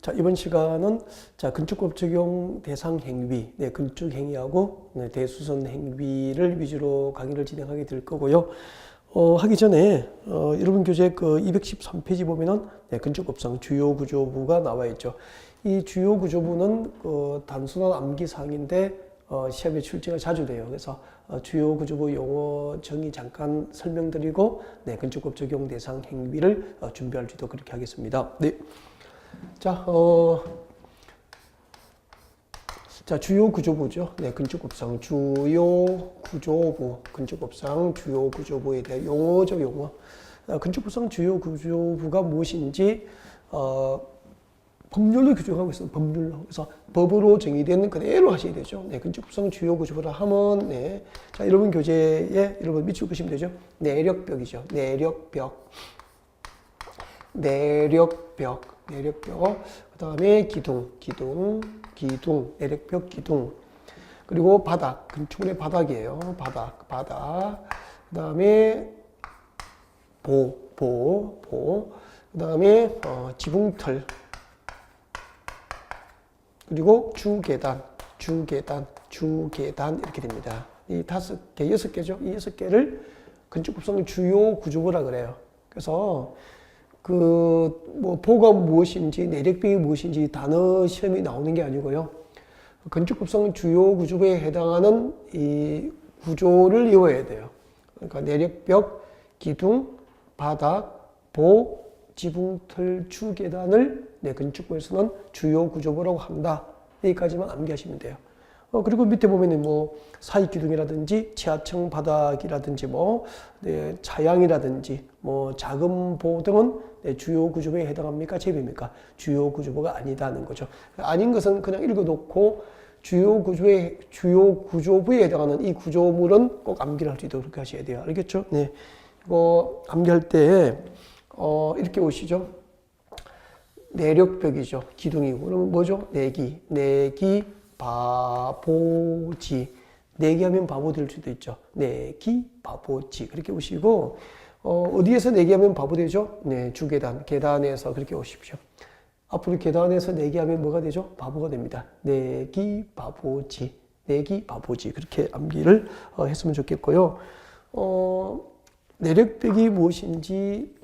자, 이번 시간은 자, 건축법 적용 대상 행위, 네, 건축 행위하고 네, 대수선 행위를 위주로 강의를 진행하게 될 거고요. 하기 전에 여러분 교재 그 213페이지 보면은 네, 건축법상 주요 구조부가 나와 있죠. 이 주요 구조부는 단순한 암기 사항인데 시험에 출제가 자주 돼요. 그래서 주요 구조부 용어 정의 잠깐 설명드리고 네, 건축법 적용 대상 행위를 준비할 수 있도록 그렇게 하겠습니다. 네. 자, 주요 구조부죠. 네, 건축법상 주요 구조부, 건축법상 주요 구조부에 대한 용어죠, 용어. 건축법상 주요 구조부가 무엇인지, 법률로 규정하고 있어요, 법률로. 그래서 법으로 정의된 그대로 하셔야 되죠. 네, 건축법상 주요 구조부라 하면, 네. 자, 여러분 교재에 여러분 밑줄 그시면 되죠. 내력벽이죠. 내력벽. 내력벽. 그 다음에 기둥, 내력벽 기둥. 그리고 바닥, 건축물의 바닥이에요. 바닥. 그 다음에 그 다음에 지붕틀. 그리고 주계단 이렇게 됩니다. 이 5개, 6개죠. 이 6개를 건축법상 주요 구조부라 그래요. 그래서 보가 무엇인지, 내력벽이 무엇인지 단어 시험이 나오는 게 아니고요. 건축법상 주요 구조부에 해당하는 이 구조를 외워야 돼요. 그러니까 내력벽, 기둥, 바닥, 지붕틀, 주계단을 건축부에서는 주요 구조부라고 한다. 여기까지만 암기하시면 돼요. 그리고 밑에 보면은 사익기둥이라든지 지하층 바닥이라든지 차양이라든지 작은 보 등은 주요 구조부에 해당합니까? 제비입니까? 주요 구조부가 아니다는 거죠. 아닌 것은 그냥 읽어놓고 주요 구조부에 해당하는 이 구조물은 꼭 암기를 할 수 있도록 그렇게 하셔야 돼요. 알겠죠? 네. 이거 암기할 때 이렇게 오시죠. 내력벽이죠. 기둥이고. 그러면 뭐죠? 내기, 바보지. 내기하면 바보 될 수도 있죠. 내기, 바보지. 그렇게 오시고, 어디에서 내기하면 바보 되죠? 네, 주계단, 계단에서 그렇게 오십시오. 앞으로 계단에서 내기하면 뭐가 되죠? 바보가 됩니다. 내기, 바보지. 그렇게 암기를 했으면 좋겠고요. 내력벽이 무엇인지,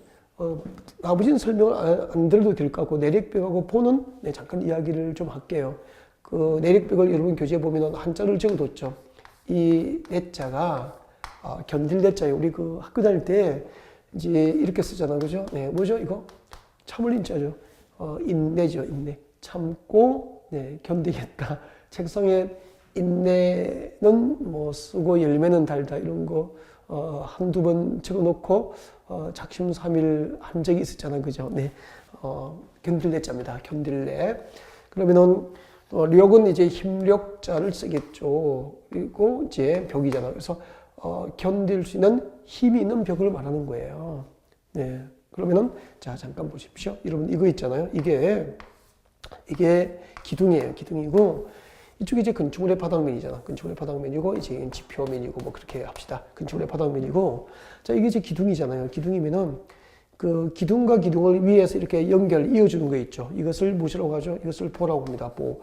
나머지는 설명을 안 드려도 될 것 같고, 내력벽하고 보는 잠깐 이야기를 좀 할게요. 그 내력벽을 여러분 교재에 보면 한자를 적어뒀죠. 이 내자가 견딜 내자예요. 우리 학교 다닐 때 이제 이렇게 쓰잖아요. 그죠? 네, 뭐죠? 이거? 참을 인자죠. 인내죠. 인내. 참고 견디겠다. 책상에 인내는 쓰고 열매는 달다. 이런 거 한두 번 적어놓고 작심삼일 한 적이 있었잖아요. 그죠? 네. 견딜 내자입니다. 견딜 내. 그러면은 력은 이제 힘력자를 쓰겠죠. 그리고 이제 벽이잖아요. 그래서 견딜 수 있는 힘이 있는 벽을 말하는 거예요. 네. 그러면은 자, 잠깐 보십시오. 여러분 이거 있잖아요. 이게 기둥이에요. 기둥이고 이쪽이 이제 건축물의 바닥면이잖아. 건축물의 바닥면이고 이제 지표면이고 그렇게 합시다. 건축물의 바닥면이고 자, 이게 이제 기둥이잖아요. 기둥이면은 그 기둥과 기둥을 위에서 이렇게 이어주는 거 있죠. 이것을 무엇이라고 하죠? 이것을 보라고 합니다. 보.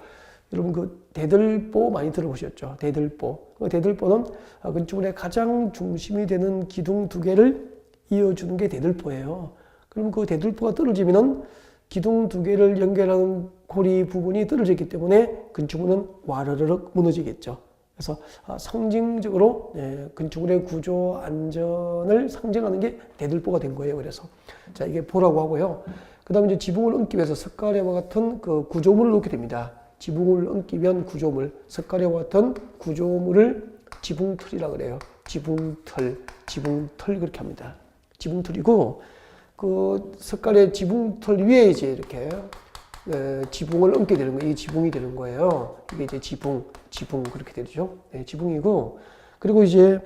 여러분 대들보 많이 들어보셨죠? 대들보. 대들보는 건축물의 가장 중심이 되는 기둥 두 개를 이어주는 게 대들보예요. 그럼 그 대들보가 떨어지면은 기둥 두 개를 연결하는 고리 부분이 떨어졌기 때문에 건축물은 와르르륵 무너지겠죠. 그래서 상징적으로 건축물의 구조 안전을 상징하는 게 대들보가 된 거예요. 그래서 자, 이게 보라고 하고요. 그 다음에 이제 지붕을 얹기 위해서 석가래와 같은 그 구조물을 놓게 됩니다. 지붕을 얹기 위한 구조물, 석가래와 같은 구조물을 지붕틀이라 그래요. 지붕틀 그렇게 합니다. 지붕틀이고 그 석가래 지붕틀 위에 이제 이렇게 지붕을 얹게 되는 거예요. 이게 지붕이 되는 거예요. 이게 이제 지붕 그렇게 되죠. 네, 지붕이고 그리고 이제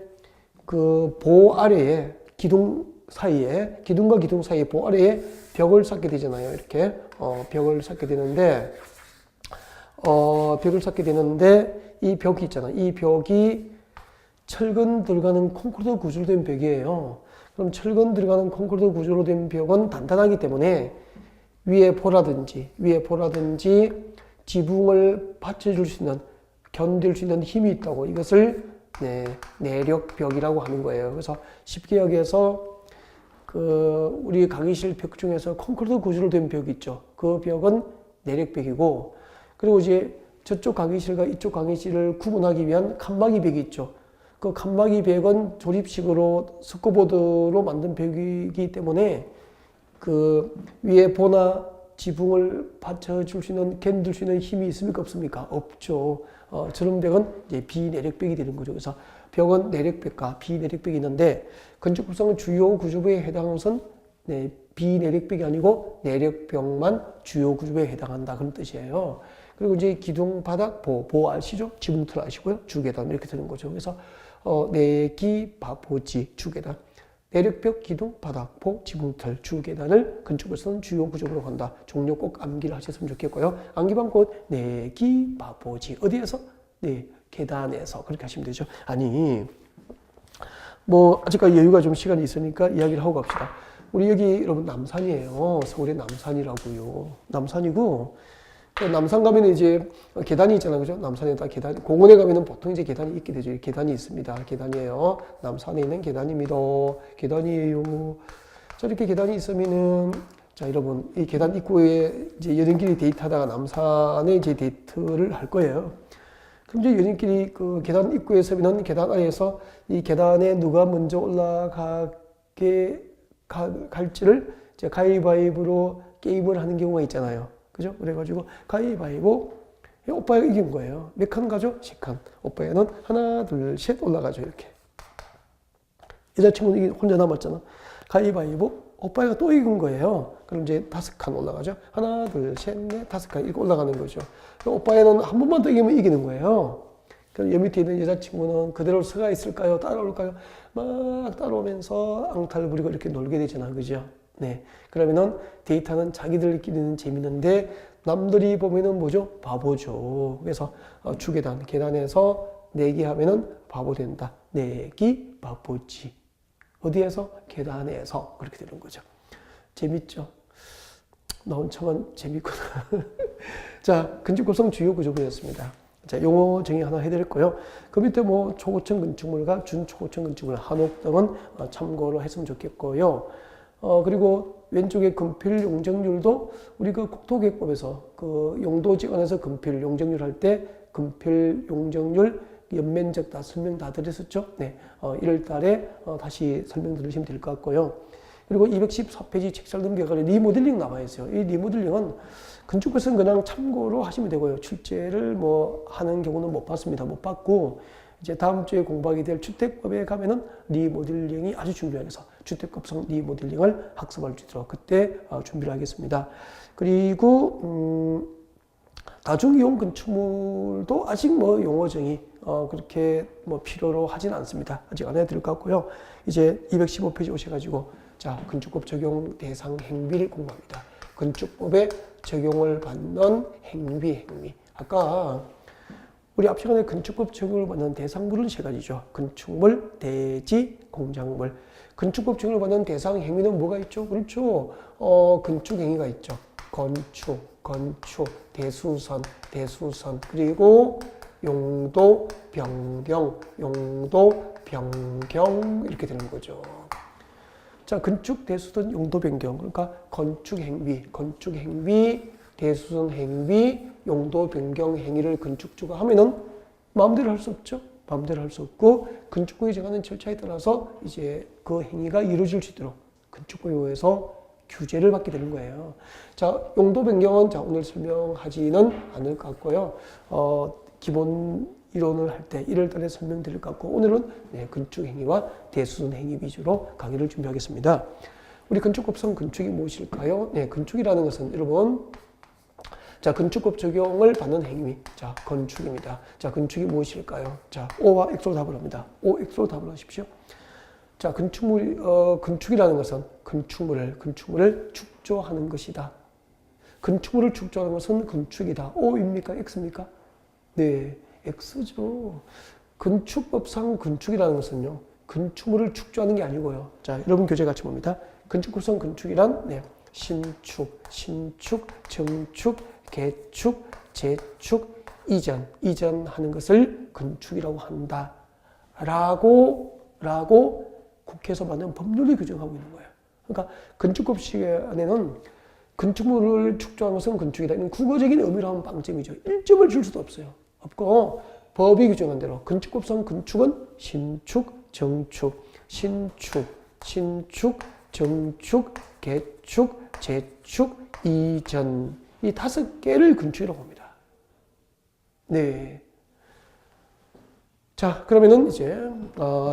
그 보 아래에 기둥과 기둥 사이에 보 아래에 벽을 쌓게 되잖아요. 이렇게 벽을 쌓게 되는데 이 벽이 있잖아요. 이 벽이 철근 들어가는 콘크리트 구조로 된 벽이에요. 그럼 철근 들어가는 콘크리트 구조로 된 벽은 단단하기 때문에 위에 보라든지 지붕을 받쳐줄 수 있는, 견딜 수 있는 힘이 있다고. 이것을 내력벽이라고 하는 거예요. 그래서 쉽게 여기에서 우리 강의실 벽 중에서 콘크리트 구조로 된 벽이 있죠. 그 벽은 내력벽이고, 그리고 이제 저쪽 강의실과 이쪽 강의실을 구분하기 위한 칸막이 벽이 있죠. 그 칸막이 벽은 조립식으로 스코보드로 만든 벽이기 때문에 그 위에 보나 지붕을 받쳐줄 수 있는, 견딜 수 있는 힘이 있습니까? 없습니까? 없죠. 저런 벽은 이제 비내력벽이 되는 거죠. 그래서 벽은 내력벽과 비내력벽이 있는데, 건축법상 주요 구조부에 해당하는 것은 비내력벽이 아니고 내력벽만 주요 구조부에 해당한다. 그런 뜻이에요. 그리고 이제 기둥, 바닥, 보호 아시죠? 지붕틀 아시고요. 주계단 이렇게 되는 거죠. 그래서 내기, 보지, 주계단. 내력벽, 기둥, 바닥, 보, 지붕틀, 주계단을 건축에서는 주요 구조로 한다. 종료 꼭 암기를 하셨으면 좋겠고요. 암기방 곧 내기, 보지. 어디에서? 계단에서. 그렇게 하시면 되죠. 아니, 아직까지 여유가 좀 시간이 있으니까 이야기를 하고 갑시다. 우리 여기 여러분 남산이에요. 서울의 남산이라고요. 남산이고, 남산 가면 이제 계단이 있잖아요. 그죠? 남산에다 계단, 공원에 가면은 보통 이제 계단이 있게 되죠. 계단이 있습니다. 계단이에요. 남산에 있는 계단입니다. 계단이에요. 자, 이렇게 계단이 있으면은, 자, 여러분, 이 계단 입구에 이제 연인끼리 데이트하다가 남산에 이제 데이트를 할 거예요. 그럼 이제 연인끼리 그 계단 입구에 서면은 계단 아래에서 이 계단에 누가 먼저 올라가게 갈지를 이제 가위바위보로 게임을 하는 경우가 있잖아요. 그죠? 그래가지고 가위바위보, 오빠가 이긴 거예요. 몇 칸 가죠? 10칸. 오빠는 하나, 둘, 셋 올라가죠. 이렇게. 여자친구는 혼자 남았잖아. 가위바위보, 오빠가 또 이긴 거예요. 그럼 이제 5칸 올라가죠. 하나, 둘, 셋, 넷, 5칸 이렇게 올라가는 거죠. 오빠는 한 번만 더 이기면 이기는 거예요. 그럼 옆 밑에 있는 여자친구는 그대로 서가 있을까요? 따라올까요? 막 따라오면서 앙탈 부리고 이렇게 놀게 되잖아. 그죠? 네. 그러면은 데이터는 자기들끼리는 재밌는데 남들이 보면은 뭐죠? 바보죠. 그래서 주계단, 계단에서 내기하면은 바보 된다. 내기, 바보지. 어디에서? 계단에서. 그렇게 되는 거죠. 재밌죠? 나 혼자만 재밌구나. 자, 건축법상 주요 구조부였습니다. 자, 용어 정의 하나 해드렸고요. 그 밑에 초고층 건축물과 준초고층 건축물, 한옥 등은 참고로 했으면 좋겠고요. 그리고 왼쪽에 금필 용적률도 우리 그 국토계획법에서 그 용도지원에서 금필 용적률 할 때 금필 용적률 연면적 다 설명 다 드렸었죠. 네. 1월 달에 다시 설명 들으시면 될 것 같고요. 그리고 214페이지 책잘 넘겨가지고 리모델링 나와 있어요. 이 리모델링은 건축에서는 그냥 참고로 하시면 되고요. 출제를 하는 경우는 못 봤습니다. 못 봤고, 이제 다음 주에 공부하게 될 주택법에 가면은 리모델링이 아주 중요해서 주택법상 리모델링을 학습할 수 있도록 그때 준비를 하겠습니다. 그리고 다중이용 건축물도 아직 용어 정의 그렇게 필요로 하진 않습니다. 아직 안 해드릴 것 같고요. 이제 215페이지 오셔가지고 자, 건축법 적용 대상 행위를 공부합니다. 건축법에 적용을 받는 행위. 아까 우리 앞 시간에 건축법 적용을 받는 대상물은 세 가지죠. 건축물, 대지, 공작물. 건축법 적용을 받는 대상 행위는 뭐가 있죠? 그렇죠. 건축 행위가 있죠. 건축, 대수선, 그리고 용도 변경 이렇게 되는 거죠. 자, 건축, 대수선, 용도 변경. 그러니까 건축 행위, 대수선 행위, 용도 변경 행위를 건축주가 하면은 마음대로 할 수 없죠. 마음대로 할 수 없고 건축법이 정하는 절차에 따라서 이제 그 행위가 이루어질 수 있도록 건축법에서 규제를 받게 되는 거예요. 자, 용도 변경은 자, 오늘 설명하지는 않을 것 같고요. 기본 이론을 할 때 1월 달에 설명드릴 것 같고 오늘은 건축 행위와 대수선 행위 위주로 강의를 준비하겠습니다. 우리 건축법상 건축이 무엇일까요? 건축이라는 것은 여러분 자, 건축법 적용을 받는 행위. 자, 건축입니다. 자, 건축이 무엇일까요? 자, O와 X로 답을 합니다. O, X로 답을 하십시오. 자, 건축이라는 것은 건축물을 축조하는 것이다. 건축물을 축조하는 것은 건축이다. O입니까? X입니까? 네, X죠. 건축법상 건축이라는 것은요, 건축물을 축조하는 게 아니고요. 자, 여러분 교재 같이 봅니다. 건축법상 건축이란 신축, 정축, 개축, 재축, 이전하는 것을 건축이라고 한다. 라고 국회에서 만든 법률이 규정하고 있는 거예요. 그러니까 건축법칙 안에는 건축물을 축조하는 것은 건축이다. 이건 국어적인 의미로 하면 빵점이죠. 1점을 줄 수도 없고 법이 규정한 대로 건축법상 건축은 신축, 정축, 정축, 개축, 재축, 이전 이 5개를 건축이라고 합니다. 네. 자, 그러면은 이제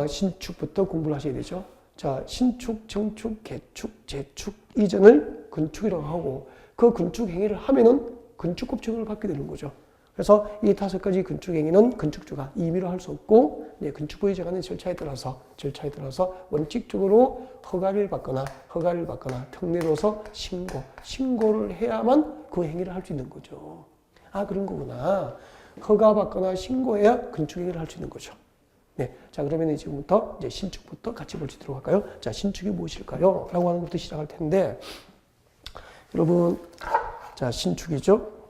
신축부터 공부를 하셔야 되죠. 자, 신축, 정축, 개축, 재축, 이전을 건축이라고 하고 그 건축 행위를 하면은 건축법칙을 받게 되는 거죠. 그래서 이 5가지 건축 행위는 건축주가 임의로 할 수 없고 건축부의 정하는 절차에 따라서 원칙적으로 허가를 받거나 특례로서 신고를 해야만 그 행위를 할 수 있는 거죠. 아, 그런 거구나. 허가받거나 신고해야 건축 행위를 할 수 있는 거죠. 네. 자, 그러면 지금부터 이제 신축부터 같이 보시도록 할까요? 자, 신축이 무엇일까요? 라고 하는 것부터 시작할 텐데, 여러분, 자, 신축이죠?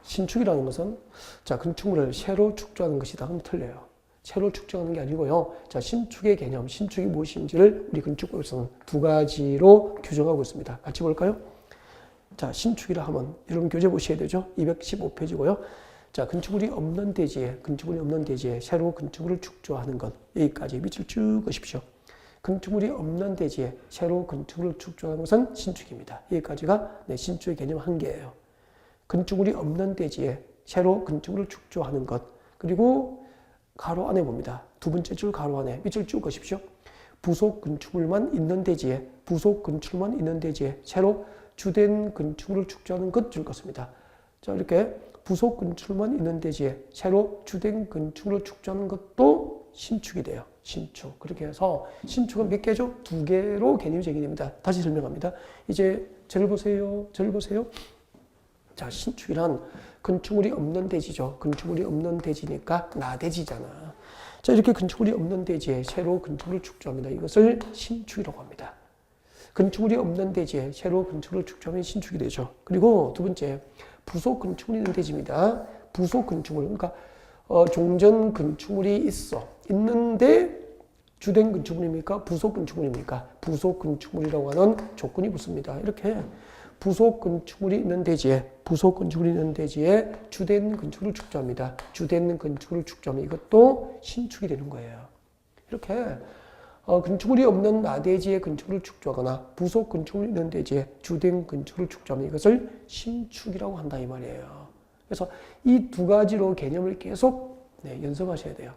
신축이라는 것은, 자, 건축물을 새로 축조하는 것이다. 그럼 틀려요. 새로 축조하는 게 아니고요. 자, 신축의 개념, 신축이 무엇인지를 우리 건축법에서는 2가지로 규정하고 있습니다. 같이 볼까요? 자, 신축이라 하면 여러분 교재 보셔야 되죠. 215페이지고요. 자, 건축물이 없는 대지에 새로 건축물을 축조하는 것. 여기까지 밑을 쭉 그십시오. 건축물이 없는 대지에 새로 건축물을 축조하는 것은 신축입니다. 여기까지가 신축의 개념 1개예요. 건축물이 없는 대지에 새로 건축물을 축조하는 것. 그리고 가로 안에 봅니다. 2번째 줄 가로 안에 밑줄 쭉 그십시오. 부속 건축물만 있는 대지에 새로 주된 건축물을 축조하는 것 줄 것입니다. 자, 이렇게 부속 건축물만 있는 대지에 새로 주된 건축물을 축조하는 것도 신축이 돼요. 신축. 그렇게 해서 신축은 몇 개죠? 2개로 개념이 정의됩니다. 다시 설명합니다. 이제 저를 보세요. 자, 신축이란 건축물이 없는 대지죠. 건축물이 없는 대지니까 나대지잖아. 자, 이렇게 건축물이 없는 대지에 새로 건축물을 축조합니다. 이것을 신축이라고 합니다. 건축물이 없는 대지에 새로 건축물을 축조하면 신축이 되죠. 그리고 2번째, 부속 건축물이 있는 대지입니다. 부속 건축물, 그러니까 종전 건축물이 있는데 주된 건축물입니까? 부속 건축물입니까? 부속 건축물이라고 하는 조건이 붙습니다. 이렇게 부속 건축물이 있는 대지에 주된 건축물을 축조합니다. 주된 건축물을 축조하면 이것도 신축이 되는 거예요. 이렇게 건축물이 없는 나대지에 건축물을 축조하거나 부속 건축물이 있는 대지에 주된 건축물을 축조하면 이것을 신축이라고 한다 이 말이에요. 그래서 이 2가지로 개념을 계속 연습하셔야 돼요.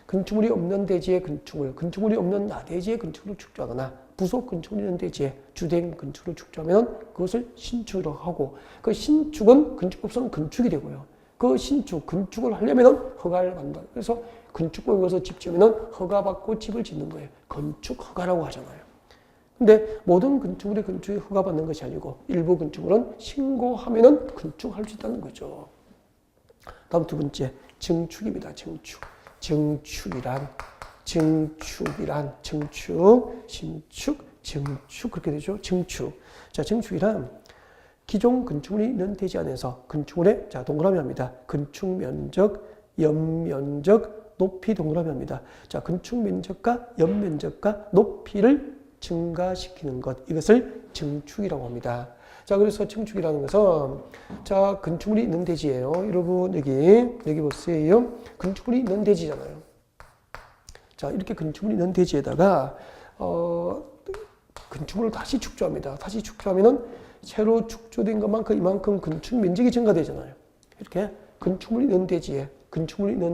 건축물이 없는 대지에 건축물이 없는 나대지에 건축물을 축조하거나 부속 건축물이 있는 대지에 주된 건축물을 축조하면 그것을 신축이라고 하고 그 신축은 건축법상 건축이 되고요. 그 건축을 하려면 허가를 받는다. 그래서 건축법에 가서 집 지으면 허가받고 집을 짓는 거예요. 건축 허가라고 하잖아요. 근데 모든 건축물이 건축에 허가받는 것이 아니고 일부 건축물은 신고하면 건축할 수 있다는 거죠. 다음 2번째, 증축입니다. 증축, 신축, 증축 그렇게 되죠. 증축. 자, 증축이란 기존 건축물이 있는 대지 안에서 건축물의 자, 동그라미 합니다. 건축 면적, 연면적, 높이 동그라미 합니다. 자, 건축 면적과 연면적과 높이를 증가시키는 것. 이것을 증축이라고 합니다. 자, 그래서 증축이라는 것은 자, 건축물이 있는 대지예요. 여러분 여기 보세요. 건축물이 있는 대지잖아요. 자, 이렇게 건축물이 있는 대지에다가 건축물을 다시 축조합니다. 다시 축조하면은 새로 축조된 것만큼 이만큼 건축 면적이 증가되잖아요. 이렇게 건축물이 있는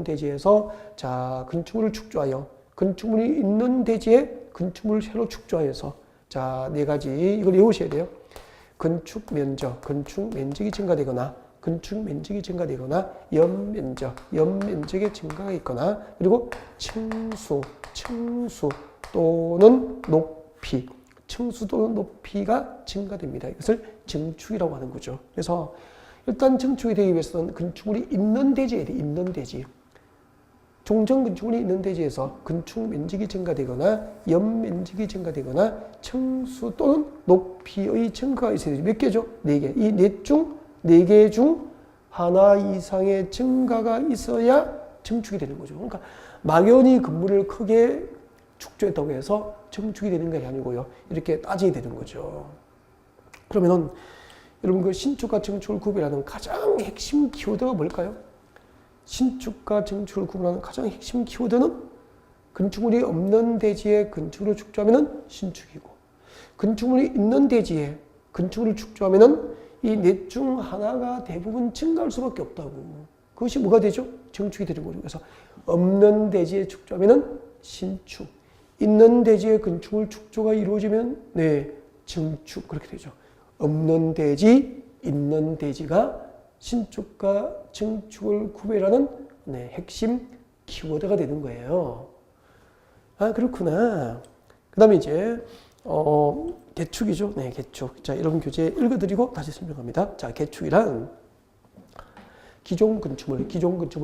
대지에서 자, 건축물을 축조하여 건축물이 있는 대지에 건축물을 새로 축조하여서 자, 4가지 이걸 외우셔야 돼요. 건축 면적이 증가되거나 연면적의 증가가 있거나 그리고 층수 또는 높이 층수 또는 높이가 증가됩니다. 이것을 증축이라고 하는 거죠. 그래서 일단 증축이 되기 위해서는 건축물이 있는 대지에 있는 대지 종전 건축물이 있는 대지에서 건축 면적이 증가되거나 연 면적이 증가되거나 층수 또는 높이의 증가가 있어야 되죠. 몇 개죠? 4개. 이 네 개 중 하나 이상의 증가가 있어야 증축이 되는 거죠. 그러니까 막연히 건물을 크게 축조했다고 해서 증축이 되는 것이 아니고요. 이렇게 따지게 되는 거죠. 그러면은 여러분 그 신축과 증축을 구별하는 가장 핵심 키워드가 뭘까요? 신축과 증축을 구분하는 가장 핵심 키워드는 건축물이 없는 대지에 건축으로 축조하면 신축이고, 건축물이 있는 대지에 건축을 축조하면 이 넷 중 하나가 대부분 증가할 수밖에 없다고. 그것이 뭐가 되죠? 증축이 되는 거죠. 그래서 없는 대지에 축조하면 신축, 있는 대지에 건축물 축조가 이루어지면 네, 증축 그렇게 되죠. 없는 대지, 있는 대지가 신축과 증축을 구별하는 네, 핵심 키워드가 되는 거예요. 아, 그렇구나. 그 다음에 이제, 개축이죠. 네, 개축. 자, 여러분 교재 읽어드리고 다시 설명합니다. 자, 개축이란 기존 건축물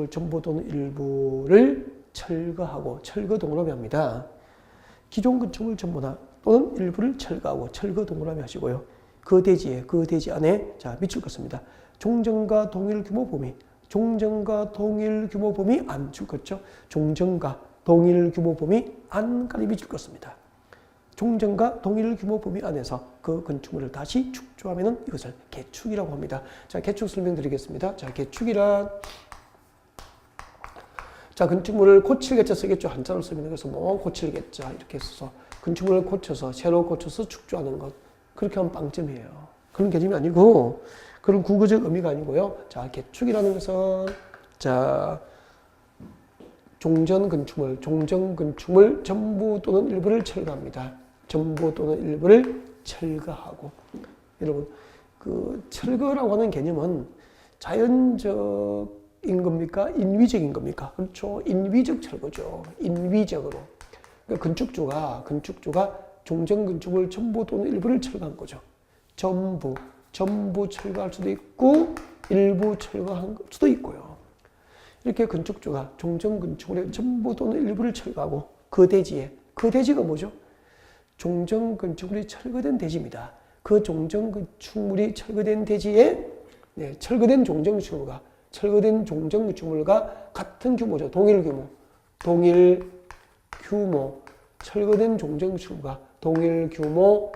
전부 또는 일부를 철거하고 철거 동그라미 합니다. 기존 건축물 전부나 또는 일부를 철거하고 철거 동그라미 하시고요. 그 대지 안에, 자, 밑줄 긋습니다. 종전과 동일 규모 범위, 종전과 동일 규모 범위 안줄 긋죠. 종전과 동일 규모 범위 안까지 밑줄 긋습니다. 종전과 동일 규모 범위 안에서 그 건축물을 다시 축조하면 이것을 개축이라고 합니다. 자, 개축 설명드리겠습니다. 자, 개축이란, 자, 건축물을 고칠개자 쓰겠죠. 한자로 쓰면. 그래서 뭐 고칠개자 이렇게 써서 건축물을 고쳐서 새로 고쳐서 축조하는 것, 그렇게 하면 빵점이에요. 그런 개념이 아니고, 그런 국어적 의미가 아니고요. 자, 개축이라는 것은, 자, 종전 건축물 전부 또는 일부를 철거합니다. 전부 또는 일부를 철거하고. 여러분, 그 철거라고 하는 개념은 자연적인 겁니까? 인위적인 겁니까? 그렇죠. 인위적 철거죠. 인위적으로. 그러니까 건축주가 종전 건축물 전부 또는 일부를 철거한 거죠. 전부 철거할 수도 있고 일부 철거한 수도 있고요. 이렇게 건축주가 종전 건축물의 전부 또는 일부를 철거하고 그 대지가 뭐죠? 종전 건축물이 철거된 대지입니다. 그 종전 건축물이 철거된 대지에 철거된 종전 건축물과 같은 규모죠. 동일 규모 철거된 종전 건축물과 동일 규모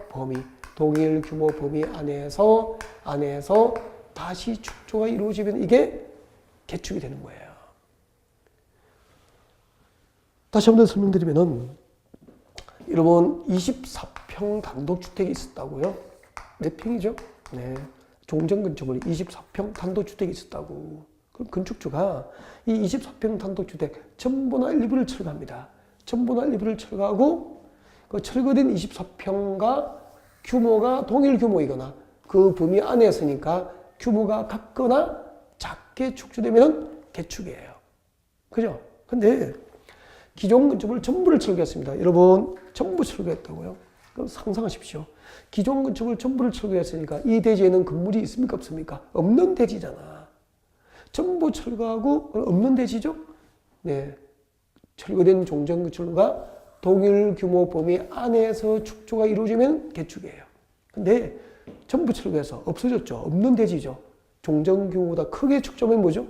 범위 안에서 다시 축조가 이루어지면 이게 개축이 되는 거예요. 다시 한번 설명드리면은, 여러분 24평 단독주택이 있었다고요? 몇 평이죠? 네. 종전 건축물이 24평 단독주택이 있었다고. 그럼 건축주가 이 24평 단독주택 전부나 일부를 철거합니다. 전부나 일부를 철거하고 그 철거된 24평과 규모가 동일 규모이거나 그 범위 안에서니까 규모가 같거나 작게 축조되면 개축이에요. 그죠? 근데 기존 건축물 전부를 철거했습니다. 여러분, 전부 철거했다고요? 그럼 상상하십시오. 기존 건축물 전부를 철거했으니까 이 대지에는 건물이 있습니까? 없습니까? 없는 대지잖아. 전부 철거하고 없는 대지죠? 네. 철거된 종전 건축물과 동일 규모 범위 안에서 축조가 이루어지면 개축이에요. 근데 전부 철거해서 없어졌죠. 없는 대지죠. 종전 규모보다 크게 축조하면 뭐죠?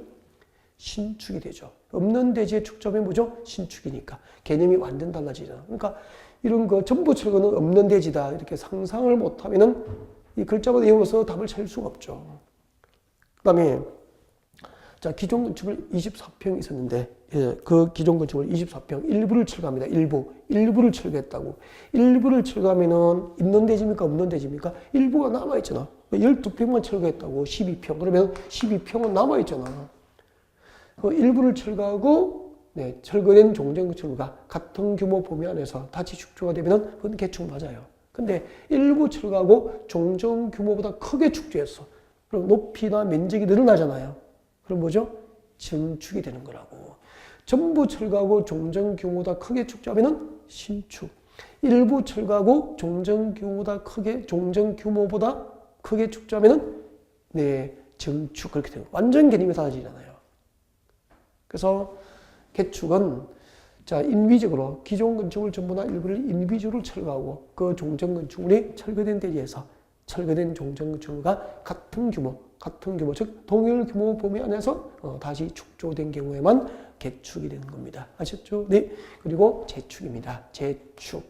신축이 되죠. 없는 대지의 축조하면 뭐죠? 신축이니까. 개념이 완전 달라지잖아. 그러니까 이런 거 전부 철거는 없는 대지다. 이렇게 상상을 못하면은 이 글자만 외워서 답을 찾을 수가 없죠. 그 다음에, 자, 기존 건축물 24평 있었는데, 예, 그 기존 건축물 24평 일부를 철거합니다. 일부를 철거했다고. 일부를 철거하면은 있는 대지입니까? 없는 대지입니까? 일부가 남아있잖아. 12평만 철거했다고. 12평. 그러면 12평은 남아있잖아. 그 일부를 철거하고, 네, 철거된 종전 건축물과 같은 규모 범위 안에서 다시 축조가 되면은 그건 개축 맞아요. 근데 일부 철거하고 종전 규모보다 크게 축조했어. 그럼 높이나 면적이 늘어나잖아요. 그럼 뭐죠? 증축이 되는 거라고. 전부 철거하고 종전 규모보다 크게 축조하면은 신축. 일부 철거하고 종전 규모보다 크게 축조하면은 네, 증축. 그렇게 되는 거예요. 완전 개념이 달라지잖아요. 그래서 개축은 자, 인위적으로 기존 건축물 전부나 일부를 인위적으로 철거하고 그 종전 건축물이 철거된 대지에서 철거된 종전 건축물과 같은 규모, 즉 동일 규모 범위 안에서 다시 축조된 경우에만 개축이 되는 겁니다. 아셨죠? 네. 그리고 재축입니다. 재축.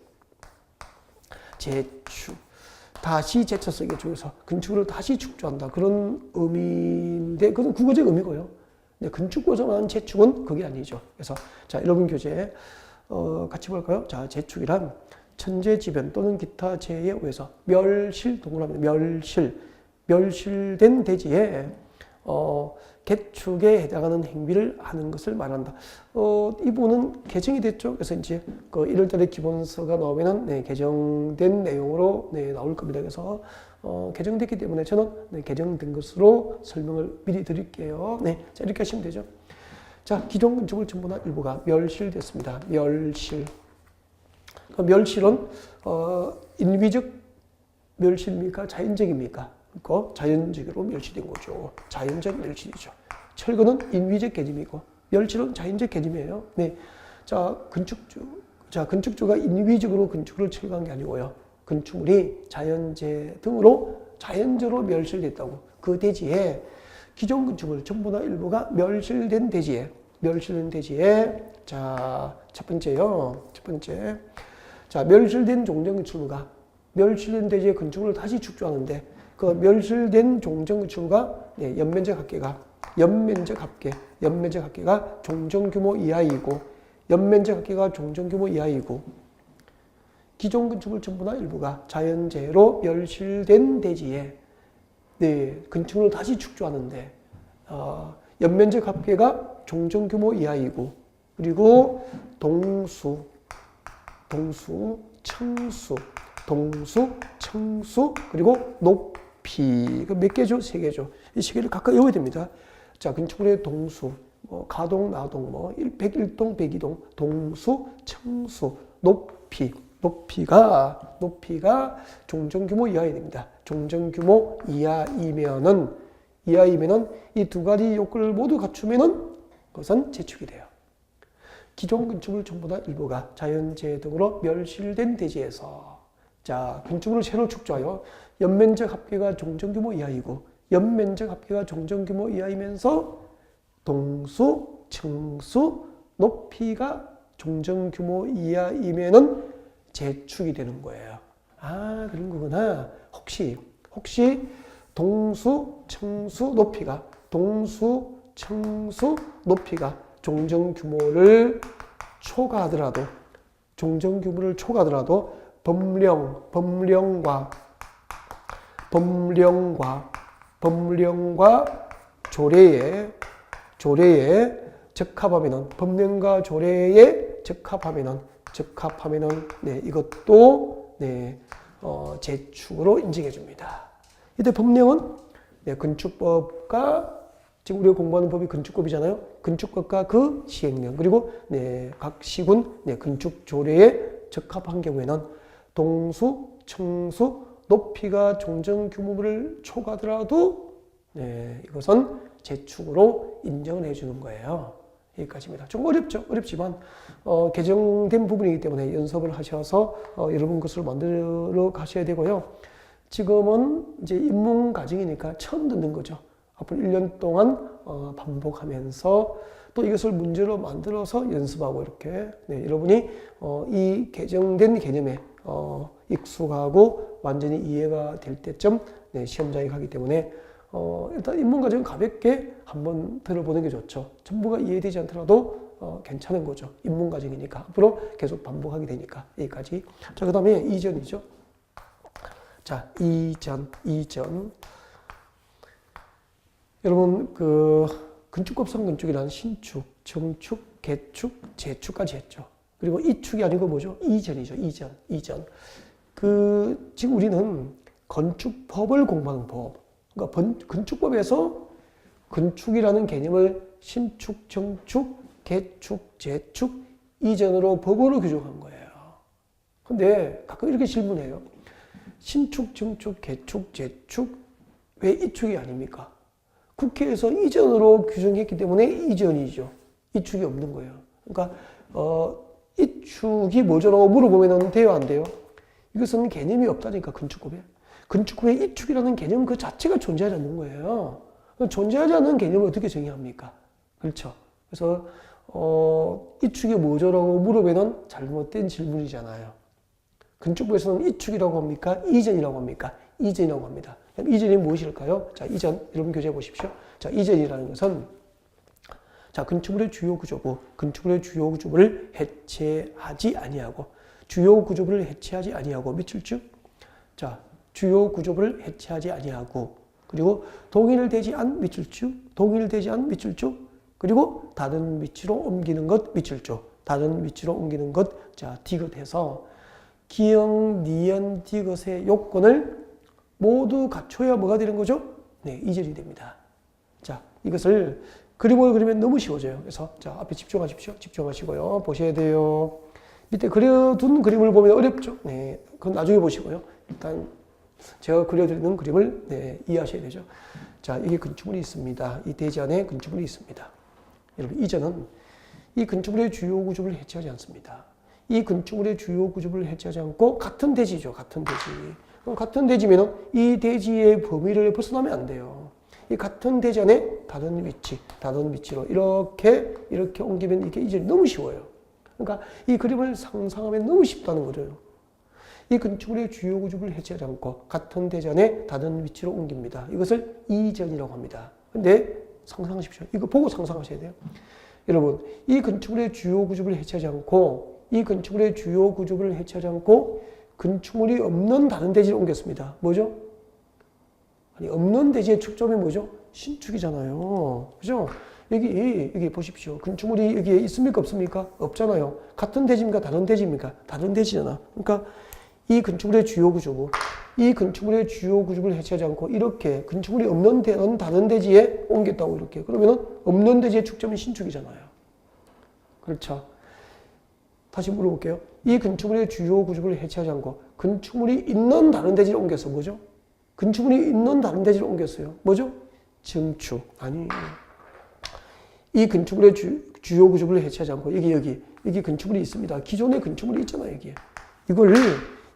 다시 재쳐서 개축해서 건축물을 다시 축조한다. 그런 의미인데 그건 국어적 의미고요. 근데 건축고서만 재축은 그게 아니죠. 그래서 자, 여러분 교재 같이 볼까요? 자, 재축이란 천재지변 또는 기타 재해에 의해서 멸실 동그라미 멸실된 대지에 개축에 해당하는 행위를 하는 것을 말한다. 이 부분은 개정이 됐죠. 그래서 이제 그 1월달에 기본서가 나오면은 네, 개정된 내용으로 네, 나올 겁니다. 그래서 개정됐기 때문에 저는 네, 개정된 것으로 설명을 미리 드릴게요. 네, 자, 이렇게 하시면 되죠. 자, 기존 건축물 전부나 일부가 멸실됐습니다. 멸실. 그 멸실은 인위적 멸실입니까? 자연적입니까? 그러니까 자연적으로 멸실된 거죠. 자연적 멸실이죠. 철거는 인위적 개짐이고 멸실은 자연적 개짐이에요. 네. 자, 건축주가 인위적으로 건축물을 철거한 게 아니고요. 건축물이 자연재해 등으로 자연적으로 멸실됐다고. 그 대지에 기존 건축물 전부나 일부가 멸실된 대지에 자, 첫 번째요. 자, 멸실된 종전 건축물과 멸실된 대지의 건축물을 다시 축조하는데 그 멸실된 종전 건축물과 네, 연면적 합계가 종전 규모 이하이고 기존 건축물 전부나 일부가 자연재해로 멸실된 대지에 네, 건축물을 다시 축조하는데 연면적 합계가 종전 규모 이하이고 그리고 동수, 청수, 그리고 높이. 몇 개죠? 세 개죠. 이 세 개를 각각 외워야 됩니다. 자, 건축물의 동수, 가동, 나동, 101동, 102동, 동수, 청수, 높이가 종전 규모 이하여야 됩니다. 종전 규모 이하이면은 이 두 가지 요건을 모두 갖추면은 그것은 재축이 돼요. 기존 건축물 전부나 일부가 자연재해 등으로 멸실된 대지에서 자, 건축물을 새로 축조하여 연면적 합계가 종전 규모 이하이고 연면적 합계가 종전 규모 이하이면서 동수, 청수, 높이가 종전 규모 이하이면은 재축이 되는 거예요. 아, 그런 거구나. 혹시 동수, 청수, 높이가 종전 규모를 초과하더라도 범령과 조례에 적합하면은 법령과 조례에 적합하면은 네, 이것도 네, 재축으로 인정해 줍니다. 이때 법령은 네, 건축법과 지금 우리가 공부하는 법이 건축법이잖아요. 건축법과 그 시행령 그리고 네, 각 시군 네, 건축 조례에 적합한 경우에는 동수, 청수, 높이가 종전 규모를 초과하더라도 네, 이것은 재축으로 인정을 해주는 거예요. 여기까지입니다. 좀 어렵지만 개정된 부분이기 때문에 연습을 하셔서 여러분 것을 만들어 가셔야 되고요. 지금은 이제 입문 과정이니까 처음 듣는 거죠. 앞으로 1년 동안 반복하면서 또 이것을 문제로 만들어서 연습하고 이렇게 네, 여러분이 이 개정된 개념에 익숙하고 완전히 이해가 될 때쯤 네, 시험장에 가기 때문에 일단 입문 과정은 가볍게 한번 들어보는 게 좋죠. 전부가 이해되지 않더라도 괜찮은 거죠. 입문 과정이니까 앞으로 계속 반복하게 되니까 여기까지. 자, 그 다음에 이전이죠. 자, 이전. 여러분 그 건축법상 건축이라는 신축, 정축, 개축, 재축까지 했죠. 그리고 이축이 아니고 뭐죠? 이전이죠. 이전. 그 지금 우리는 건축법을 공부하는 법. 그러니까 건축법에서 건축이라는 개념을 신축, 정축, 개축, 재축, 이전으로 법으로 규정한 거예요. 근데 가끔 이렇게 질문해요. 신축, 정축, 개축, 재축, 왜 이축이 아닙니까? 국회에서 이전으로 규정했기 때문에 이전이죠. 이축이 없는 거예요. 그러니까 이 축이 뭐죠라고 물어보면 돼요, 안 돼요? 이것은 개념이 없다니까, 건축법에. 건축법에 이 축이라는 개념 그 자체가 존재하지 않는 거예요. 존재하지 않는 개념을 어떻게 정의합니까? 그렇죠. 그래서 이 축이 뭐죠라고 물어보면 잘못된 질문이잖아요. 건축법에서는 이 축이라고 합니까? 이전이라고 합니까? 이전이라고 합니다. 그럼 이전이 무엇일까요? 자, 이전 여러분 교재 보십시오. 자, 이전이라는 것은 자, 건축물의 주요 구조부를 해체하지 아니하고 주요 구조부를 해체하지 아니하고 밑줄 쭉. 자, 주요 구조부를 해체하지 아니하고 그리고 동일되지 않은 밑줄 쭉. 동일되지 않은 밑줄 쭉. 그리고 다른 위치로 옮기는 것 밑줄 쭉. 다른 위치로 옮기는 것. 자, 디귿해서 기역, 니은, 디귿의 요건을 모두 갖춰야 뭐가 되는 거죠? 네, 이전이 됩니다. 자, 이것을 그림을 그리면 너무 쉬워져요. 그래서 자, 앞에 집중하십시오. 집중하시고요. 보셔야 돼요. 밑에 그려둔 그림을 보면 어렵죠? 네, 그건 나중에 보시고요. 일단 제가 그려드리는 그림을 네, 이해하셔야 되죠. 자, 이게 건축물이 있습니다. 이 대지 안에 건축물이 있습니다. 여러분, 이전은 이 건축물의 주요 구조를 해체하지 않습니다. 이 건축물의 주요 구조를 해체하지 않고 같은 대지죠. 같은 대지. 그럼 같은 대지면 이 대지의 범위를 벗어나면 안 돼요. 이 같은 대지 안에 다른 위치로 이렇게 옮기면 이게 이제 너무 쉬워요. 그러니까 이 그림을 상상하면 너무 쉽다는 거죠. 이 건축물의 주요 구조를 해체하지 않고 같은 대지 안에 다른 위치로 옮깁니다. 이것을 이전이라고 합니다. 근데 상상하십시오. 이거 보고 상상하셔야 돼요. 여러분, 이 건축물의 주요 구조를 해체하지 않고 이 건축물의 주요 구조를 해체하지 않고 건축물이 없는 다른 대지로 옮겼습니다. 뭐죠? 아니, 없는 대지의 축점이 뭐죠? 신축이잖아요. 그죠? 여기 보십시오. 건축물이 여기에 있습니까? 없습니까? 없잖아요. 같은 대지입니까? 다른 대지입니까? 다른 대지잖아. 그러니까 이 건축물의 주요 구조부, 이 건축물의 주요 구조를 해체하지 않고 이렇게 건축물이 없는 다른 대지에 옮겼다고 이렇게. 그러면은 없는 대지의 축점은 신축이잖아요. 그렇죠? 다시 물어볼게요. 이 건축물의 주요 구조를 해체하지 않고 건축물이 있는 다른 대지로 옮겼어. 뭐죠? 건축물이 있는 다른 대지로 옮겼어요. 뭐죠? 증축. 아니. 이 건축물의 주요 구조를 해체하지 않고 여기 건축물이 있습니다. 기존의 건축물이 있잖아요. 여기에. 이걸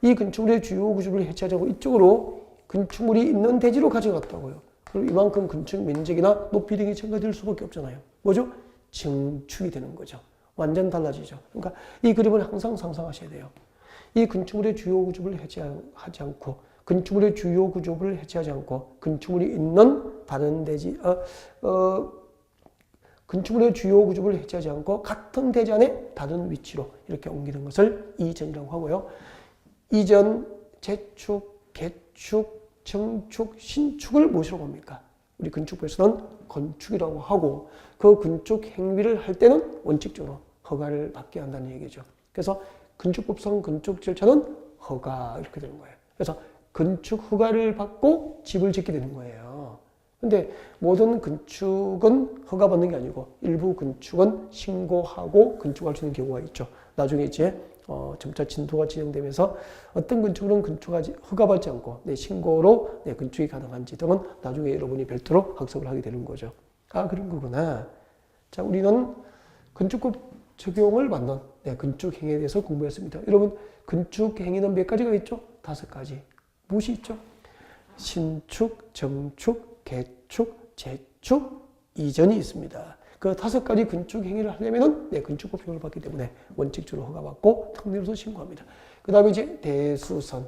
이 건축물의 주요 구조를 해체하지 않고 이쪽으로 건축물이 있는 대지로 가져갔다고요. 그럼 이만큼 건축 면적이나 높이 등이 증가될 수밖에 없잖아요. 뭐죠? 증축이 되는 거죠. 완전 달라지죠. 그러니까 이 그림을 항상 상상하셔야 돼요. 이 건축물의 주요 구조를 해체하지 않고 건축물의 주요 구조를 해체하지 않고 건축물이 있는 다른 대지 건축물의 주요 구조를 해체하지 않고 같은 대지 안에 다른 위치로 이렇게 옮기는 것을 이전이라고 하고요. 이전, 재축, 개축, 정축, 신축을 무엇이라고 합니까? 우리 건축부에서는 건축이라고 하고 그 건축 행위를 할 때는 원칙적으로 허가를 받게 한다는 얘기죠. 그래서 건축법상 건축 절차는 허가 이렇게 되는 거예요. 그래서 건축 허가를 받고 집을 짓게 되는 거예요. 근데 모든 건축은 허가받는 게 아니고 일부 건축은 신고하고 건축할 수 있는 경우가 있죠. 나중에 이제 점차 진도가 진행되면서 어떤 건축물은 허가받지 않고 신고로 건축이 가능한지 등은 나중에 여러분이 별도로 학습을 하게 되는 거죠. 아, 그런 거구나. 자, 우리는 건축법 적용을 받는 건축 행위에 대해서 공부했습니다. 여러분, 건축 행위는 몇 가지가 있죠? 5가지. 무엇이 있죠? 신축, 정축, 개축, 재축, 이전이 있습니다. 그 5가지 건축 행위를 하려면은 건축법 적용을 받기 때문에 원칙적으로 허가받고 특례로서 신고합니다. 그 다음에 이제 대수선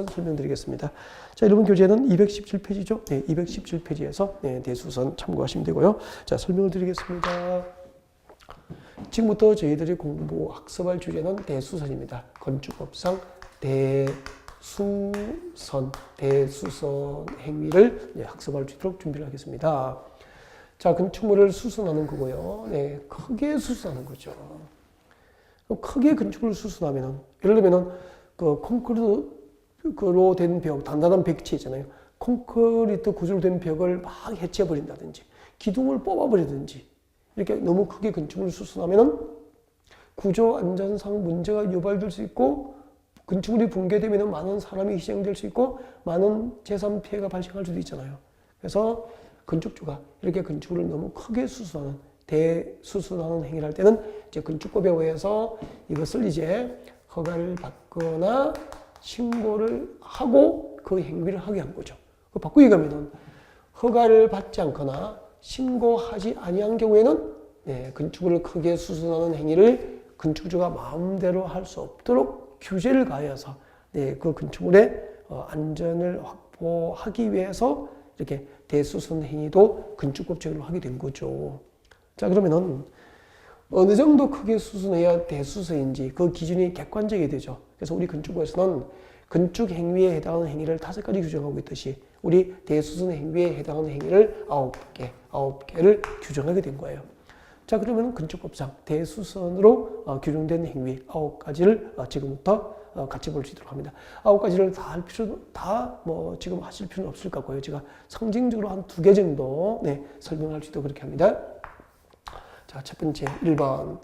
설명드리겠습니다. 자, 여러분 교재는 217페이지죠? 네, 217페이지에서 대수선 참고하시면 되고요. 자, 설명을 드리겠습니다. 지금부터 저희들이 학습할 주제는 대수선입니다. 건축법상 대수선 행위를 학습할 수 있도록 준비를 하겠습니다. 자, 건축물을 수선하는 거고요. 크게 수선하는 거죠. 크게 건축물을 수선하면은, 예를 들면은, 콘크리트로 된 벽, 단단한 벽체 있잖아요. 콘크리트 구조로 된 벽을 막 해체해버린다든지, 기둥을 뽑아버리든지, 이렇게 너무 크게 건축물을 수선하면은, 구조 안전상 문제가 유발될 수 있고, 건축물이 붕괴되면 많은 사람이 희생될 수 있고, 많은 재산 피해가 발생할 수도 있잖아요. 그래서 건축주가 이렇게 건축물을 너무 크게 수선하는 대수선하는 행위를 할 때는 이제 건축법에 의해서 이것을 이제 허가를 받거나 신고를 하고 그 행위를 하게 한 거죠. 바꾸기 가면은 허가를 받지 않거나 신고하지 아니한 경우에는 건축물을 크게 수선하는 행위를 건축주가 마음대로 할 수 없도록 규제를 가해서 그 건축물의 안전을 확보하기 위해서 이렇게 대수선 행위도 건축법 적용을 하게 된 거죠. 자, 그러면은 어느 정도 크게 수선해야 대수선인지 그 기준이 객관적이 되죠. 그래서 우리 건축부에서는 건축 행위에 해당하는 행위를 5가지 규정하고 있듯이 우리 대수선 행위에 해당하는 행위를 9개를 규정하게 된 거예요. 자, 그러면 건축법상 대수선으로 규정된 행위 9가지를 지금부터 같이 볼 수 있도록 합니다. 9가지를 지금 하실 필요는 없을 것 같고요. 제가 상징적으로 한 2개 정도 설명할 수 있도록 그렇게 합니다. 자, 첫 번째 1번.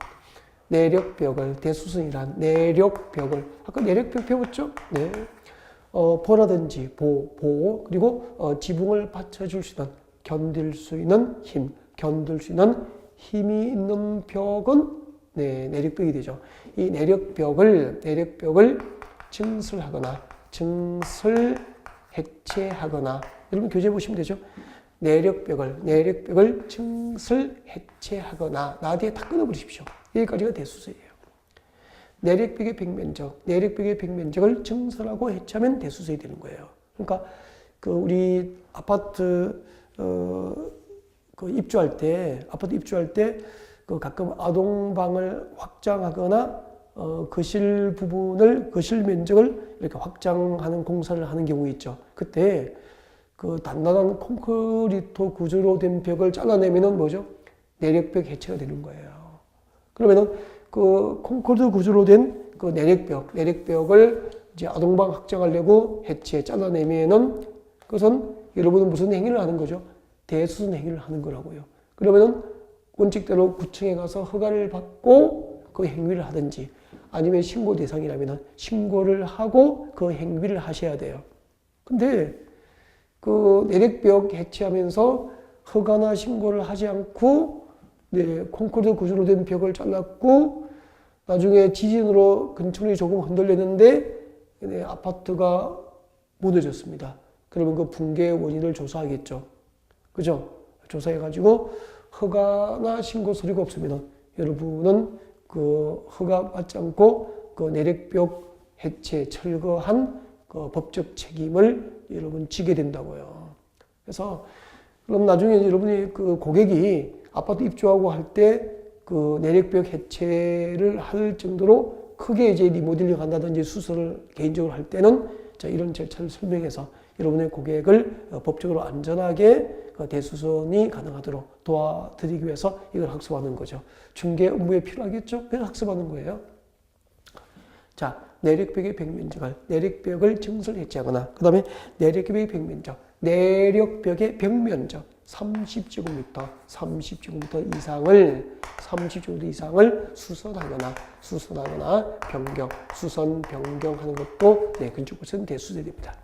내력벽을, 대수선이란 내력벽을, 아까 내력벽 배웠죠? 네. 보라든지 보호, 그리고 지붕을 받쳐줄 수 있는, 견딜 수 있는 힘이 있는 벽은 내력벽이 되죠. 이 내력벽을 증설하거나 해체하거나, 여러분 교재 보시면 되죠. 내력벽을 증설 해체하거나, 나 뒤에 다 끊어버리십시오. 여기까지가 대수선이에요. 내력벽의 벽면적을 증설하고 해체하면 대수선이 되는 거예요. 그러니까 우리 아파트 입주할 때 가끔 아동방을 확장하거나 거실 면적을 이렇게 확장하는 공사를 하는 경우 있죠. 그때 단단한 콘크리트 구조로 된 벽을 잘라내면은 뭐죠? 내력벽 해체가 되는 거예요. 그러면은 콘크리트 구조로 된 내력벽을 이제 아동방 확장하려고 잘라내면은 그것은 여러분은 무슨 행위를 하는 거죠? 대수선 행위를 하는 거라고요. 그러면은 원칙대로 구청에 가서 허가를 받고 그 행위를 하든지, 아니면 신고 대상이라면 신고를 하고 그 행위를 하셔야 돼요. 근데 내력벽 해체하면서 허가나 신고를 하지 않고 콘크리트 구조로 된 벽을 잘랐고, 나중에 지진으로 건축물이 조금 흔들렸는데 아파트가 무너졌습니다. 그러면 그 붕괴의 원인을 조사하겠죠. 그죠? 조사해가지고 허가나 신고 서류가 없으면 여러분은 허가 받지 않고 내력벽 해체, 철거한 법적 책임을 여러분 지게 된다고요. 그래서 그럼 나중에 여러분이 고객이 아파트 입주하고 할 때 내력벽 해체를 할 정도로 크게 이제 리모델링 한다든지 수설을 개인적으로 할 때는 이런 절차를 설명해서 여러분의 고객을 법적으로 안전하게 대수선이 가능하도록 도와드리기 위해서 이걸 학습하는 거죠. 중개 업무에 필요하겠죠? 그래서 학습하는 거예요. 자, 내력벽의 내력벽을 증설 해체하거나, 그 다음에 내력벽의 벽면적 30제곱미터 이상을 수선하거나 변경하는 것도 건축법에서는 대수선입니다.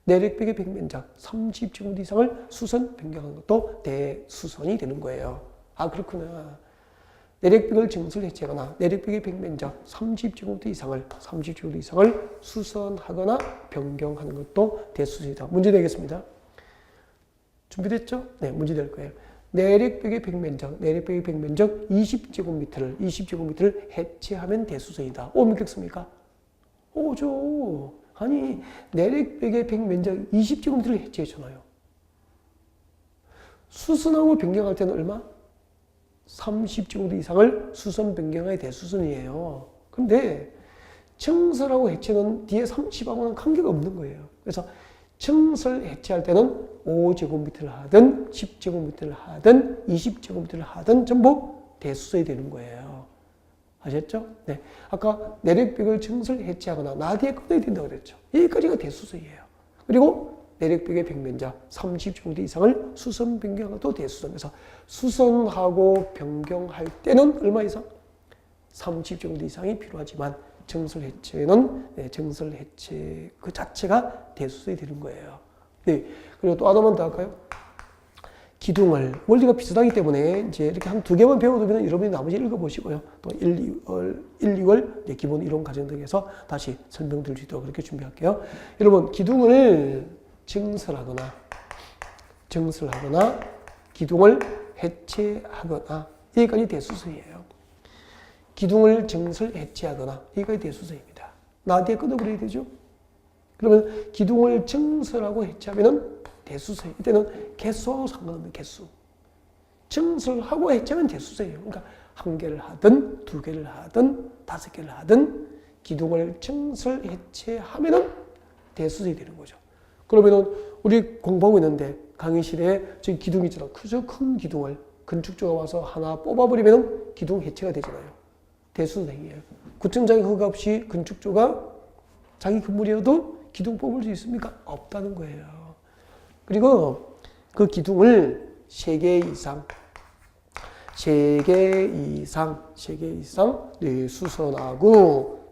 내력벽의 벽면적 30제곱미터 이상을 수선, 변경하는 것도 대수선이 되는 거예요. 아, 그렇구나. 내력벽을 증설 해체하거나 내력벽의 벽면적 30제곱미터 이상을 수선하거나 변경하는 것도 대수선이다. 문제 되겠습니다. 준비됐죠? 네, 문제 될 거예요. 내력벽의 벽면적 20제곱미터를 해체하면 대수선이다. 오, 믿겠습니까? 오죠. 아니, 내력벽의 벽면적 20제곱미터를 해체했잖아요. 수선하고 변경할 때는 얼마? 30제곱미터 이상을 수선 변경의 대수선이에요. 근데 증설하고 해체는 뒤에 30하고는 관계가 없는 거예요. 그래서 증설 해체할 때는 5제곱미터를 하든 10제곱미터를 하든 20제곱미터를 하든 전부 대수선이 되는 거예요. 아셨죠? 네. 아까 내력벽을 증설 해체하거나 나뒤에 끊어야 된다고 그랬죠. 여기까지가 대수선이에요. 그리고 내력벽의 벽면적 30제곱미터 이상을 수선 변경하는 것도 대수선. 그래서 수선하고 변경할 때는 얼마 이상? 30제곱미터 이상이 필요하지만 증설 해체는 증설 해체 그 자체가 대수선이 되는 거예요. 네. 그리고 또 하나만 더 할까요? 기둥을 원리가 비슷하기 때문에 이제 이렇게 한 두 개만 배워두면 여러분이 나머지 읽어보시고요. 또 1, 2월 기본 이론 과정 등에서 다시 설명드릴 수 있도록 그렇게 준비할게요. 여러분 기둥을 증설하거나 기둥을 해체하거나 여기까지 대수서예요. 기둥을 증설 해체하거나 여기까지 대수서입니다. 나 뒤에 끊어버려야 되죠. 그러면 기둥을 증설하고 해체하면은 대수서예요. 이때는 개수하고 상관없는 개수. 증설하고 해체하면 대수서예요. 그러니까 한 개를 하든 두 개를 하든 다섯 개를 하든 기둥을 증설 해체하면은 대수서이 되는 거죠. 그러면은 우리 공부하고 있는데 강의실에 저기 기둥 있잖아. 그저 큰 기둥을 건축주가 와서 하나 뽑아버리면은 기둥 해체가 되잖아요. 대수서행위예요. 구청장의 허가 없이 건축주가 자기 건물이어도 기둥 뽑을 수 있습니까? 없다는 거예요. 그리고 그 기둥을 3개 이상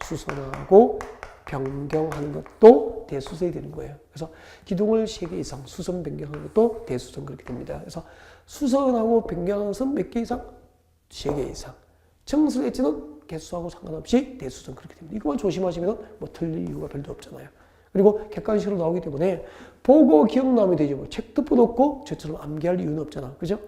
수선하고 변경하는 것도 대수선이 되는 거예요. 그래서 기둥을 3개 이상 수선 변경하는 것도 대수선 그렇게 됩니다. 그래서 수선하고 변경하는 것은 몇 개 이상? 3개 이상. 증설 해체는 개수하고 상관없이 대수선 그렇게 됩니다. 이것만 조심하시면 뭐 틀릴 이유가 별로 없잖아요. 그리고 객관식으로 나오기 때문에 보고 기억나면 되죠. 뭐 책도 뿌놓고 저처럼 암기할 이유는 없잖아. 그죠?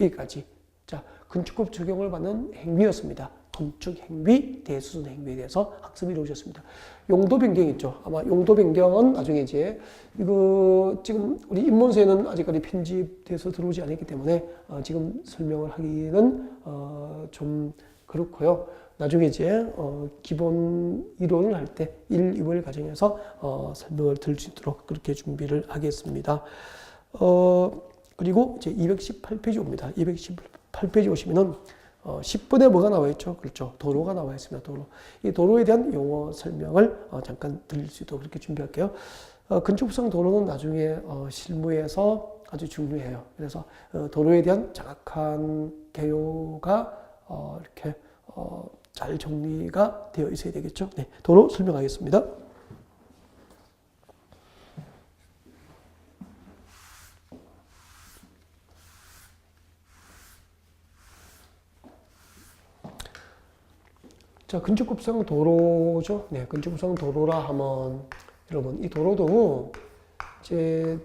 여기까지. 자, 건축법 적용을 받는 행위였습니다. 건축 행위, 대수선 행위에 대해서 학습이 이루어졌습니다. 용도 변경 있죠. 아마 용도 변경은 나중에 이제 이거 지금 우리 입문서에는 아직까지 편집돼서 들어오지 않았기 때문에 지금 설명을 하기는 좀 그렇고요. 나중에 이제 기본 이론을 할 때 1, 2월 과정에서 설명을 드릴 수 있도록 그렇게 준비를 하겠습니다. 그리고 이제 218페이지 옵니다. 218페이지 오시면은 10번에 뭐가 나와 있죠? 그렇죠. 도로가 나와 있습니다. 도로. 이 도로에 대한 용어 설명을 잠깐 드릴 수 있도록 그렇게 준비할게요. 건축법상 도로는 나중에 실무에서 아주 중요해요. 그래서 도로에 대한 정확한 개요가 이렇게 잘 정리가 되어 있어야 되겠죠. 네, 도로 설명하겠습니다. 자, 건축법상 도로죠. 네, 건축법상 도로라 하면 여러분 이 도로도 이제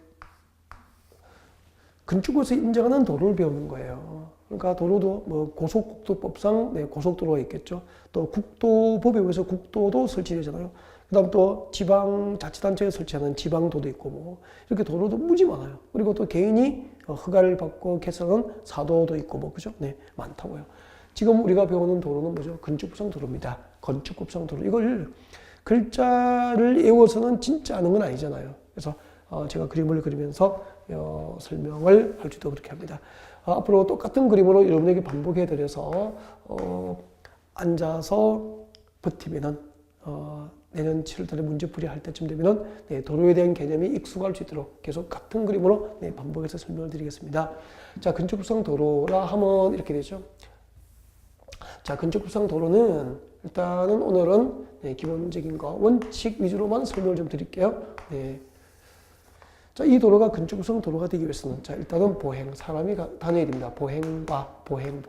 건축법에서 인정하는 도로를 배우는 거예요. 그러니까 도로도 뭐 고속국도법상 네, 고속도로가 있겠죠. 또 국도법에 의해서 국도도 설치되잖아요. 그다음 또 지방자치단체에 설치하는 지방도도 있고 뭐 이렇게 도로도 무지 많아요. 그리고 또 개인이 허가를 받고 개설하는 사도도 있고 뭐 그죠? 네, 많다고요. 지금 우리가 배우는 도로는 뭐죠? 건축법상 도로입니다. 건축법상 도로. 이걸 글자를 외워서는 진짜 아는 건 아니잖아요. 그래서 제가 그림을 그리면서 설명을 할 수도 그렇게 합니다. 앞으로 똑같은 그림으로 여러분에게 반복해 드려서 앉아서 버티면은 내년 7월달에 문제풀이 할 때쯤 되면은 네, 도로에 대한 개념이 익숙할 수 있도록 계속 같은 그림으로 네, 반복해서 설명을 드리겠습니다. 자, 건축법상 도로라 하면 이렇게 되죠. 자, 건축법상 도로는 일단은 오늘은 네, 기본적인 거 원칙 위주로만 설명을 좀 드릴게요. 네. 자, 이 도로가 건축법상 도로가 되기 위해서는 자, 일단은 보행, 사람이 다녀야 됩니다. 보행과 보행,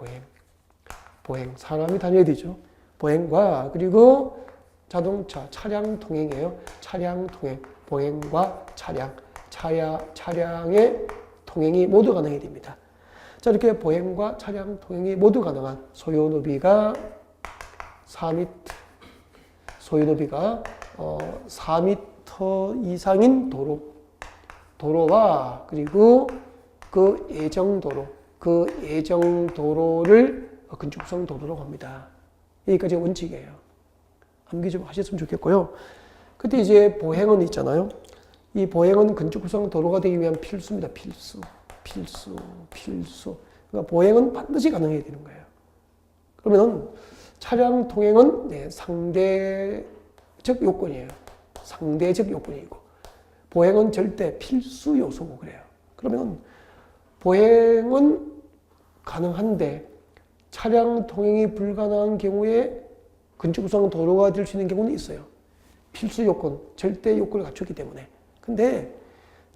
사람이 다녀야 되죠. 보행과 그리고 자동차, 차량 통행이에요. 차량 통행, 보행과 차량의 통행이 모두 가능해야 됩니다. 자, 이렇게 보행과 차량 통행이 모두 가능한 소요 너비가 4m, 소요 너비가 4m 이상인 도로와 그리고 그 예정도로를 건축법상 도로라고 합니다. 여기까지 원칙이에요. 암기 좀 하셨으면 좋겠고요. 그때 이제 보행은 있잖아요. 이 보행은 건축법상 도로가 되기 위한 필수입니다. 필수. 그러니까 보행은 반드시 가능해야 되는 거예요. 그러면은 차량 통행은 네, 상대적 요건이에요. 상대적 요건이고 보행은 절대 필수 요소고 그래요. 그러면 보행은 가능한데 차량 통행이 불가능한 경우에 건축법상 도로가 될 수 있는 경우는 있어요. 필수 요건, 절대 요건을 갖췄기 때문에. 근데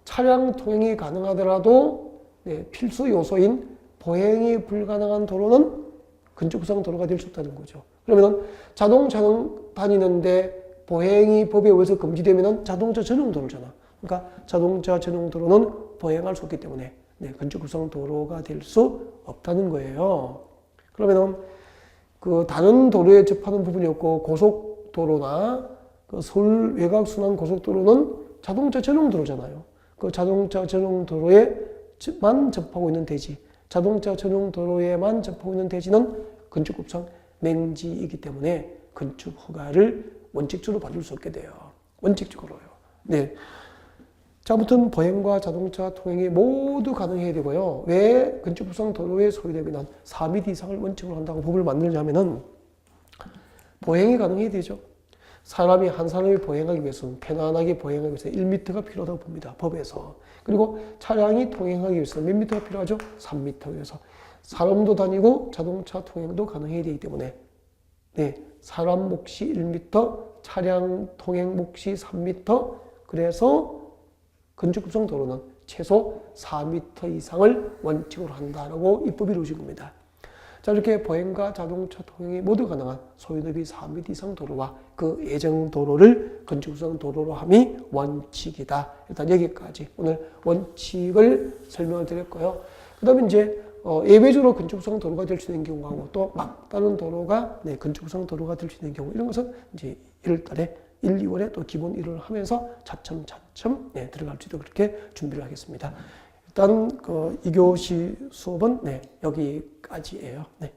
차량 통행이 가능하더라도 네, 필수 요소인 보행이 불가능한 도로는 건축구상 도로가 될 수 없다는 거죠. 그러면은 자동차는 다니는데 보행이 법에 의해서 금지되면은 자동차 전용 도로잖아. 그러니까 자동차 전용 도로는 보행할 수 없기 때문에 네, 건축구상 도로가 될 수 없다는 거예요. 그러면은 그 다른 도로에 접하는 부분이 없고 고속도로나 그 서울 외곽순환 고속도로는 자동차 전용 도로잖아요. 그 자동차 전용 도로에만 접하고 있는 대지, 자동차 전용 도로에만 접하고 있는 대지는 건축법상 맹지이기 때문에 건축 허가를 원칙적으로 받을 수 없게 돼요. 원칙적으로요. 네. 자, 아무튼 보행과 자동차 통행이 모두 가능해야 되고요. 왜 건축법상 도로에 소유되면 4m 이상을 원칙으로 한다고 법을 만들냐면은 보행이 가능해야 되죠. 한 사람이 보행하기 위해서는 편안하게 보행하기 위해서 1m가 필요하다고 봅니다. 법에서. 그리고 차량이 통행하기 위해서는 몇 미터가 필요하죠? 3m. 그래서 사람도 다니고 자동차 통행도 가능해야 되기 때문에 네, 사람 몫이 1m, 차량 통행 몫이 3m. 그래서 건축법상 도로는 최소 4m 이상을 원칙으로 한다라고 입법이 이루어진 겁니다. 자, 이렇게 보행과 자동차 통행이 모두 가능한 소유너비 4m 이상 도로와 그 예정 도로를 건축법상 도로로 함이 원칙이다. 일단 여기까지 오늘 원칙을 설명을 드렸고요. 그 다음에 이제 예외적으로 건축법상 도로가 될 수 있는 경우하고 또 막다른 도로가 네, 건축법상 도로가 될 수 있는 경우 이런 것은 이제 1월달에 1, 2월에 또 기본 1을 하면서 차츰 네, 들어갈 수 있도록 그렇게 준비를 하겠습니다. 일단 2교시 수업은 네, 여기까지예요. 네.